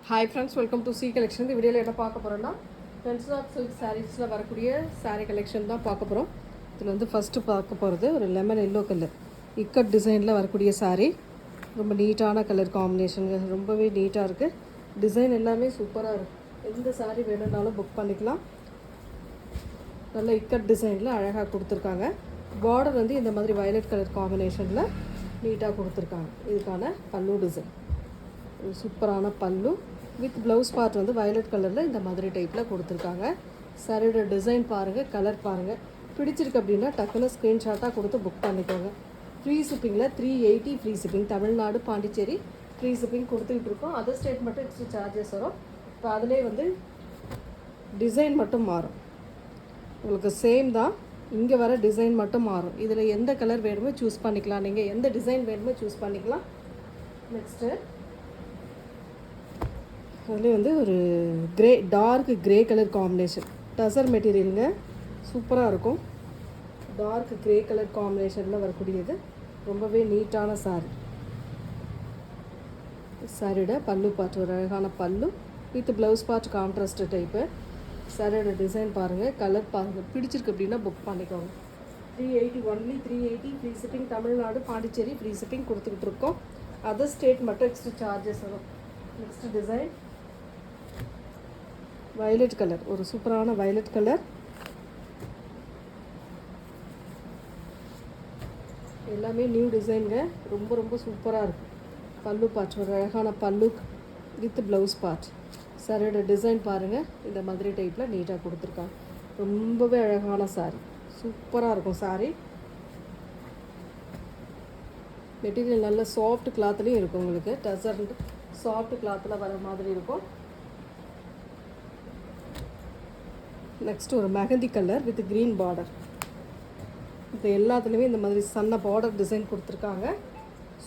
Hi friends, welcome to C collection. இந்த வீடியோவில் என்ன பார்க்க போகிறோன்னா ஃப்ரெண்ட்ஸ் ஆஃப் சில்க் சாரீஸில் வரக்கூடிய சாரீ கலெக்ஷன் தான் பார்க்க போகிறோம். இதில் வந்து ஃபஸ்ட்டு பார்க்க போகிறது ஒரு லெமன் எல்லோ கலர் இக்கட் டிசைனில் வரக்கூடிய சாரீ. ரொம்ப நீட்டான கலர் காம்பினேஷனுங்க, ரொம்பவே நீட்டாக இருக்குது. டிசைன் எல்லாமே சூப்பராக இருக்குது. எந்த சாரீ வேணும்னாலும் புக் பண்ணிக்கலாம். நல்ல இக்கட் டிசைனில் அழகாக கொடுத்துருக்காங்க. பார்டர் வந்து இந்த மாதிரி வயலட் கலர் காம்பினேஷனில் நீட்டாக கொடுத்துருக்காங்க. இதுக்கான பல்லு டிசைன் சூப்பரான பல்லு வித் ப்ளவுஸ் பார்ட் வந்து வயலட் கலரில் இந்த மாதிரி டைப்பில் கொடுத்துருக்காங்க. சாரியோட டிசைன் பாருங்கள், கலர் பாருங்கள். பிடிச்சிருக்கு அப்படின்னா டக்குன்னு ஸ்க்ரீன்ஷாட்டாக கொடுத்து புக் பண்ணிக்கோங்க. ஃப்ரீ ஷிப்பிங்கில் 380 free shipping. Tamil Nadu, Pondicherry free shipping கொடுத்துக்கிட்டு இருக்கோம். அதர் ஸ்டேட் மட்டும் எக்ஸ்ட்ரா சார்ஜஸ் வரும். இப்போ அதிலே வந்து டிசைன் மட்டும் மாறும். உங்களுக்கு சேம் தான், இங்கே வர டிசைன் மட்டும் மாறும். இதில் எந்த கலர் வேணுமோ சூஸ் பண்ணிக்கலாம். நீங்கள் எந்த டிசைன் வேணுமோ சூஸ் பண்ணிக்கலாம். நெக்ஸ்ட்டு அதுலேயே வந்து ஒரு grey, dark grey colour combination tussar மெட்டீரியலுங்க, சூப்பராக இருக்கும். டார்க் க்ரே கலர் காம்பினேஷனில் வரக்கூடியது ரொம்பவே நீட்டான சாரீ. சாரியோட பல்லு பார்ட் ஒரு அழகான பல்லு with blouse part contrast type. சாரியோட டிசைன் பாருங்கள், கலர் பாருங்கள். பிடிச்சிருக்கு அப்படின்னா புக் பண்ணிக்கோங்க. 380 only 380 free shipping. Tamil Nadu, Pondicherry free shipping கொடுத்துக்கிட்டு இருக்கோம். அதர் ஸ்டேட் மட்டும் எக்ஸ்ட்ரா சார்ஜஸ் வரும். நெக்ஸ்ட் டிசைன் வயலட் கலர், ஒரு சூப்பரான வயலட் கலர். எல்லாமே நியூ டிசைனுங்க, ரொம்ப ரொம்ப சூப்பராக இருக்குது. பல்லு பார்ட் ஒரு அழகான பல்லு வித் ப்ளவுஸ் பார்ட். சாரியோட டிசைன் பாருங்கள், இந்த மாதிரி டைப்பில் நீட்டாக கொடுத்துருக்காங்க. ரொம்பவே அழகான சாரீ, சூப்பராக இருக்கும் சாரீ. மெட்டீரியல் நல்ல சாஃப்ட் கிளாத்லேயும் இருக்கும். உங்களுக்கு டசர் சாஃப்ட் கிளாத்தில் வர மாதிரி இருக்கும். நெக்ஸ்ட் ஒரு mehndi colour with green border. இப்போ எல்லாத்துலேயுமே இந்த மாதிரி சன்ன பார்டர் டிசைன் கொடுத்துருக்காங்க.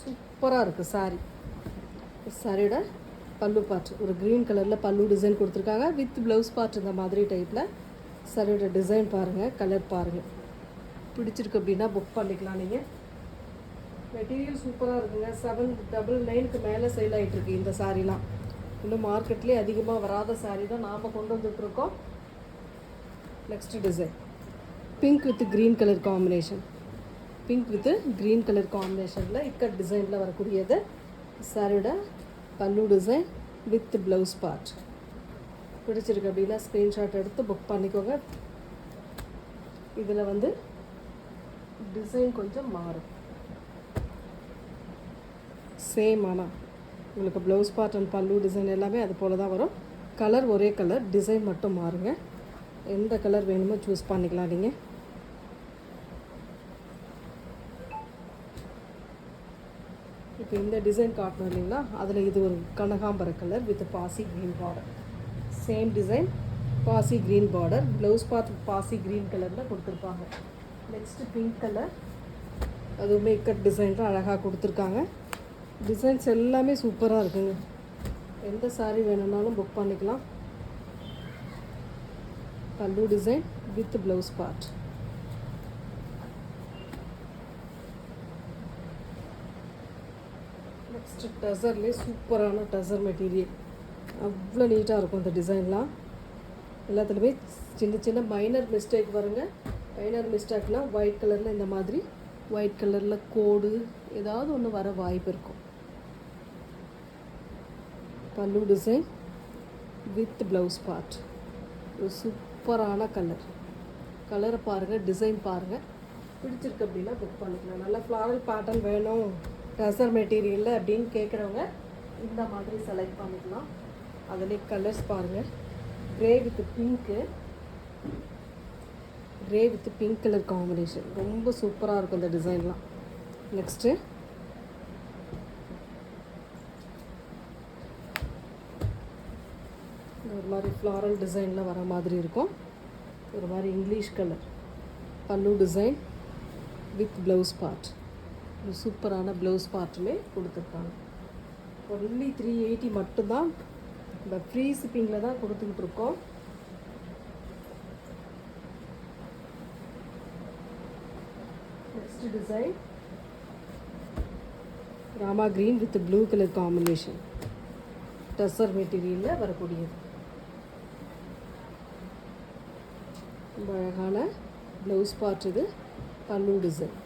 சூப்பராக இருக்குது சாரீ. சாரியோட பல்லு பார்ட் ஒரு க்ரீன் கலரில் பல்லு டிசைன் கொடுத்துருக்காங்க வித் ப்ளவுஸ் பார்ட் இந்த மாதிரி டைப்பில். சாரியோட டிசைன் பாருங்கள், கலர் பாருங்கள். பிடிச்சிருக்கு அப்படின்னா புக் பண்ணிக்கலாம். நீங்கள் மெட்டீரியல் சூப்பராக இருக்குங்க. 799க்கு மேலே சேல் ஆகிட்டுருக்கு இந்த சாரீலாம். இன்னும் மார்க்கெட்லேயே அதிகமாக வராத சாரீ தான் நாம் கொண்டு வந்துட்டுருக்கோம். Next design pink with green colour combination. Pink with green colour காம்பினேஷனில் இக்கட் டிசைனில் வரக்கூடியது. சாரியோட பல்லு டிசைன் வித் ப்ளவுஸ் பார்ட். பிடிச்சிருக்கு அப்படின்னா ஸ்க்ரீன்ஷாட் எடுத்து புக் பண்ணிக்கோங்க. இதில் வந்து டிசைன் கொஞ்சம் மாறும். சேம், ஆனால் உங்களுக்கு ப்ளவுஸ் பார்ட் அண்ட் பல்லு டிசைன் எல்லாமே அது போல் தான் வரும். கலர் ஒரே கலர், டிசைன் மட்டும் மாறுங்க. எந்த கலர் வேணுமோ சூஸ் பண்ணிக்கலாம். நீங்கள் இப்போ இந்த டிசைன் காட்டணும் இல்லைங்களா, அதில் இது ஒரு கனகாம்பர கலர் வித் பாசி க்ரீன் பார்டர். சேம் டிசைன், பாசி க்ரீன் பார்டர். ப்ளவுஸ் பார்ட் பாசி க்ரீன் கலரில் கொடுத்துருப்பாங்க. நெக்ஸ்ட்டு பிங்க் கலர், அதுவுமே இக்கட் டிசைனில் அழகாக கொடுத்துருக்காங்க. டிசைன்ஸ் எல்லாமே சூப்பராக இருக்குங்க. எந்த சாரீ வேணும்னாலும் புக் பண்ணிக்கலாம். Pallu design with blouse part. Next டசர்லேயே சூப்பரான டசர் மெட்டீரியல், அவ்வளோ நீட்டாக இருக்கும் இந்த டிசைன்லாம். எல்லாத்துலேயுமே சின்ன சின்ன மைனர் மிஸ்டேக் வருங்க. மைனர் மிஸ்டேக்னால் ஒயிட் கலரில் இந்த மாதிரி ஒயிட் கலரில் கோடு ஏதாவது ஒன்று வர வாய்ப்பு இருக்கும். பல்லு டிசைன் வித் ப்ளவுஸ் பார்ட். ஒரு சூப்பரான கலர். கலரை பாருங்கள், டிசைன் பாருங்கள். பிடிச்சிருக்கு அப்படின்னா புக் பண்ணிக்கலாம். நல்லா ஃப்ளாரல் பேட்டர்ன் வேணும் டசர் மெட்டீரியலில் அப்படின்னு கேட்குறவங்க இந்த மாதிரி செலக்ட் பண்ணிக்கலாம். அதிலே கலர்ஸ் பாருங்கள். Grey with pink, grey with pink colour combination ரொம்ப சூப்பராக இருக்கும் இந்த டிசைன்லாம். நெக்ஸ்ட்டு ஒரு மாதிரி ஃப்ளாரல் டிசைனில் வர மாதிரி இருக்கும். ஒரு மாதிரி இங்கிலீஷ் கலர் பல்லு டிசைன் வித் ப்ளவுஸ் பார்ட். ஒரு சூப்பரான ப்ளவுஸ் பார்ட்டுமே கொடுத்துருக்காங்க. ஒன்லி 380 மட்டும்தான். இந்த ஃப்ரீ ஷிப்பிங்கில் தான் கொடுத்துக்கிட்டு இருக்கோம். Next design Rama green with blue colour combination. Tussar மெட்டீரியலில் வரக்கூடியது. ரொம்ப அழகான ப்ளவுஸ் பார்ட் இது. பல்லு டிசைன்.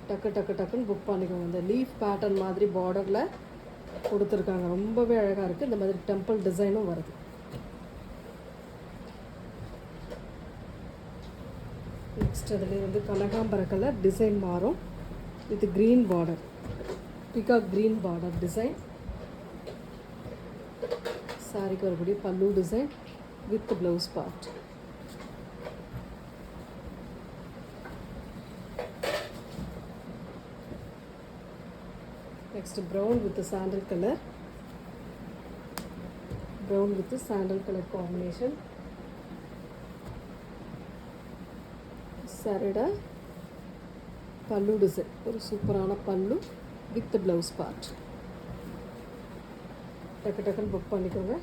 டக்கு டக்கு டக்குன்னு புக் பண்ணிக்கோங்க. இந்த லீஃப் பேட்டர்ன் மாதிரி பார்டரில் கொடுத்துருக்காங்க. ரொம்பவே அழகாக இருக்குது. இந்த மாதிரி டெம்பிள் டிசைனும் வருது. நெக்ஸ்ட் அதில் வந்து கனகாம்பர கலர் டிசைன் மாறும். இது green border, peacock green border design. சாரிக்கு வரக்கூடிய பல்லு design with blouse part. Next brown with the sandal color. Brown with the sandal color combination. Sarada pallu design. ஒரு சூப்பரான பல்லு with blouse part. டக்கு டக்குன்னு புக் பண்ணிக்கோங்க.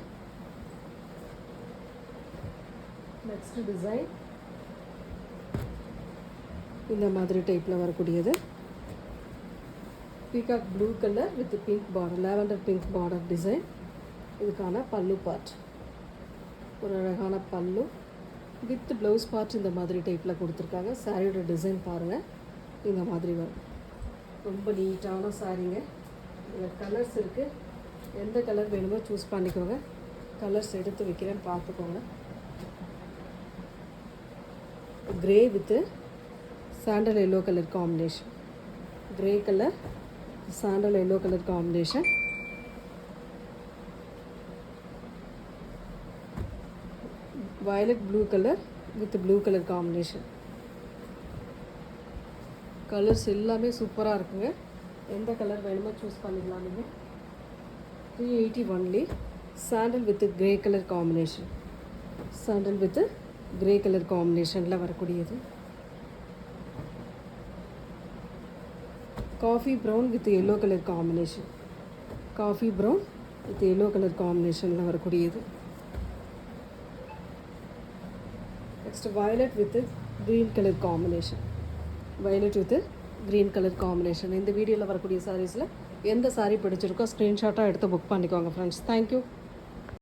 நெக்ஸ்ட் டிசைன் இந்த மாதிரி டைப்பில் வரக்கூடியது. Peacock blue colour with pink border, lavender pink border design. இதுக்கான பல்லு பார்ட். ஒரு அழகான பல்லு வித் ப்ளவுஸ் பார்ட் இந்த மாதிரி டைப்பில் கொடுத்துருக்காங்க. சாரியோட டிசைன் பாருங்கள், இந்த மாதிரி வரும். ரொம்ப நீட்டான சாரீங்க. இதில் கலர்ஸ் இருக்குது. எந்த கலர் வேணுமோ சூஸ் பண்ணிக்கோங்க. கலர்ஸ் எடுத்து வைக்கிறேன்னு பார்த்துக்கோங்க. Grey with sandal yellow colour combination. Grey colour sandal yellow colour combination. Violet blue colour with blue colour combination. Colours எல்லாமே சூப்பராக இருக்குங்க. எந்த கலர் வேணுமோ சூஸ் பண்ணிக்கலாம் நீங்கள். 380 only. Sandal with grey colour combination. Sandal with grey colour காம்பினேஷனில் வரக்கூடியது. Coffee brown with yellow colour combination. Coffee brown with yellow colour காம்பினேஷனில் வரக்கூடியது. Next violet with green colour combination. Violet with green colour combination. இந்த வீடியோவில் வரக்கூடிய சாரீஸில் எந்த சாரீ பிடிச்சிருக்கோ ஸ்க்ரீன்ஷாட்டாக எடுத்து புக் பண்ணிக்கோங்க ஃப்ரெண்ட்ஸ். தேங்க்யூ.